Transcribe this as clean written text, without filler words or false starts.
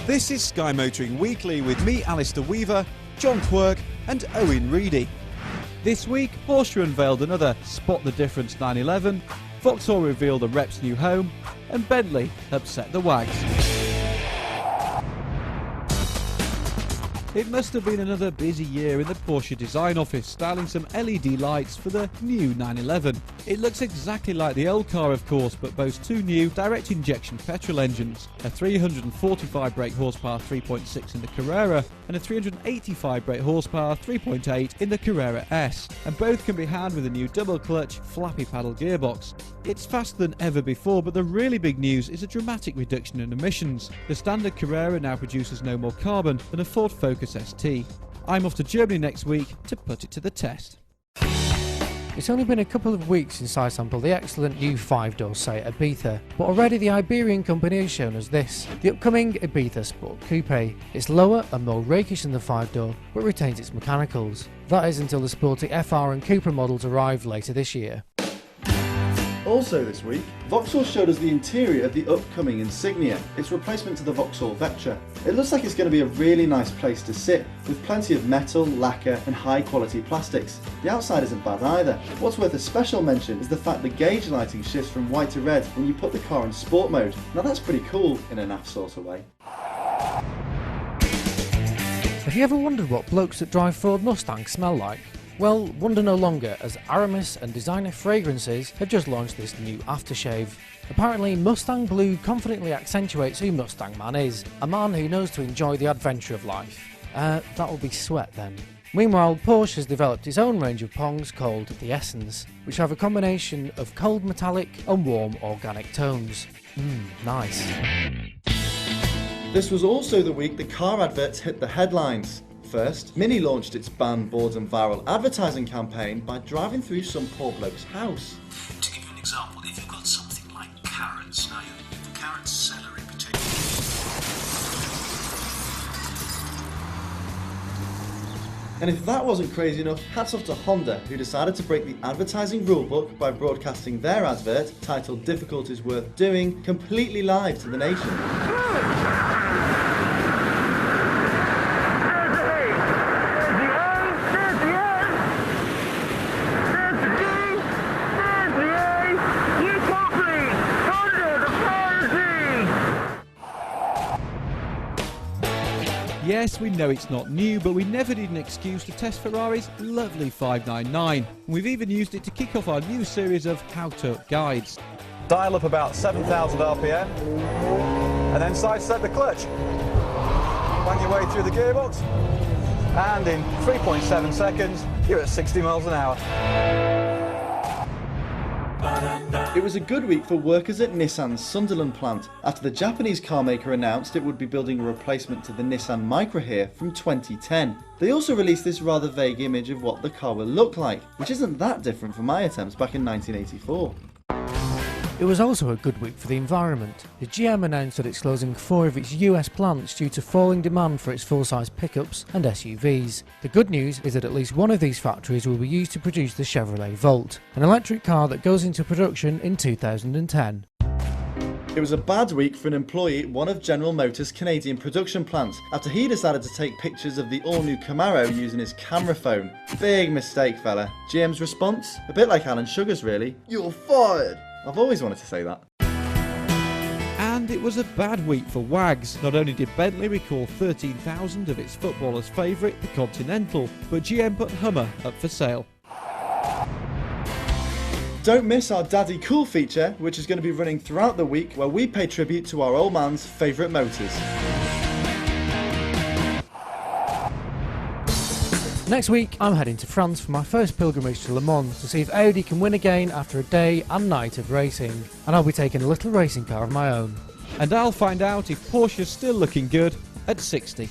This is Sky Motoring Weekly with me, Alistair Weaver, John Quirk and Owen Reedy. This week, Porsche unveiled another Spot the Difference 911, Vauxhall revealed the Rep's new home, and Bentley upset the Wags. It must have been another busy year in the Porsche design office, styling some LED lights for the new 911. It looks exactly like the old car, of course, but boasts two new direct injection petrol engines, a 345 brake horsepower 3.6 in the Carrera and a 385 brake horsepower 3.8 in the Carrera S, and both can be handled with a new double clutch flappy paddle gearbox. It's faster than ever before, but the really big news is a dramatic reduction in emissions. The standard Carrera now produces no more carbon than a Ford Focus ST. I'm off to Germany next week to put it to the test. It's only been a couple of weeks since I sampled the excellent new 5-door Seat Ibiza, but already the Iberian company has shown us this, the upcoming Ibiza Sport Coupe. It's lower and more rakish than the 5-door, but retains its mechanicals. That is until the sporty FR and Cupra models arrive later this year. Also this week, Vauxhall showed us the interior of the upcoming Insignia, its replacement to the Vauxhall Vectra. It looks like it's going to be a really nice place to sit, with plenty of metal, lacquer and high quality plastics. The outside isn't bad either. What's worth a special mention is the fact the gauge lighting shifts from white to red when you put the car in sport mode. Now that's pretty cool in a naff sort of way. Have you ever wondered what blokes that drive Ford Mustangs smell like? Well, wonder no longer, as Aramis and Designer Fragrances have just launched this new aftershave. Apparently, Mustang Blue confidently accentuates who Mustang Man is, a man who knows to enjoy the adventure of life. That will be sweat then. Meanwhile, Porsche has developed its own range of Pongs called the Essence, which have a combination of cold metallic and warm organic tones. Nice. This was also the week the car adverts hit the headlines. First, Mini launched its ban, boards and viral advertising campaign by driving through some poor bloke's house. To give you an example, if you've got something like carrots, now carrots, celery, potatoes. And if that wasn't crazy enough, hats off to Honda, who decided to break the advertising rulebook by broadcasting their advert, titled Difficulties Worth Doing, completely live to the nation. Yes, we know it's not new, but we never need an excuse to test Ferrari's lovely 599. We've even used it to kick off our new series of how-to guides. Dial up about 7,000 RPM and then sidestep the clutch. Bang your way through the gearbox and in 3.7 seconds you're at 60 miles an hour. It was a good week for workers at Nissan's Sunderland plant, after the Japanese car maker announced it would be building a replacement to the Nissan Micra here from 2010. They also released this rather vague image of what the car will look like, which isn't that different from my attempts back in 1984. It was also a good week for the environment. The GM announced that it's closing 4 of its US plants due to falling demand for its full-size pickups and SUVs. The good news is that at least one of these factories will be used to produce the Chevrolet Volt, an electric car that goes into production in 2010. It was a bad week for an employee at one of General Motors' Canadian production plants after he decided to take pictures of the all-new Camaro using his camera phone. Big mistake, fella. GM's response? A bit like Alan Sugar's really. You're fired! I've always wanted to say that. And it was a bad week for Wags. Not only did Bentley recall 13,000 of its footballers' favourite, the Continental, but GM put Hummer up for sale. Don't miss our Daddy Cool feature, which is going to be running throughout the week, where we pay tribute to our old man's favourite motors. Next week, I'm heading to France for my first pilgrimage to Le Mans to see if Audi can win again after a day and night of racing. And I'll be taking a little racing car of my own. And I'll find out if Porsche's still looking good at 60.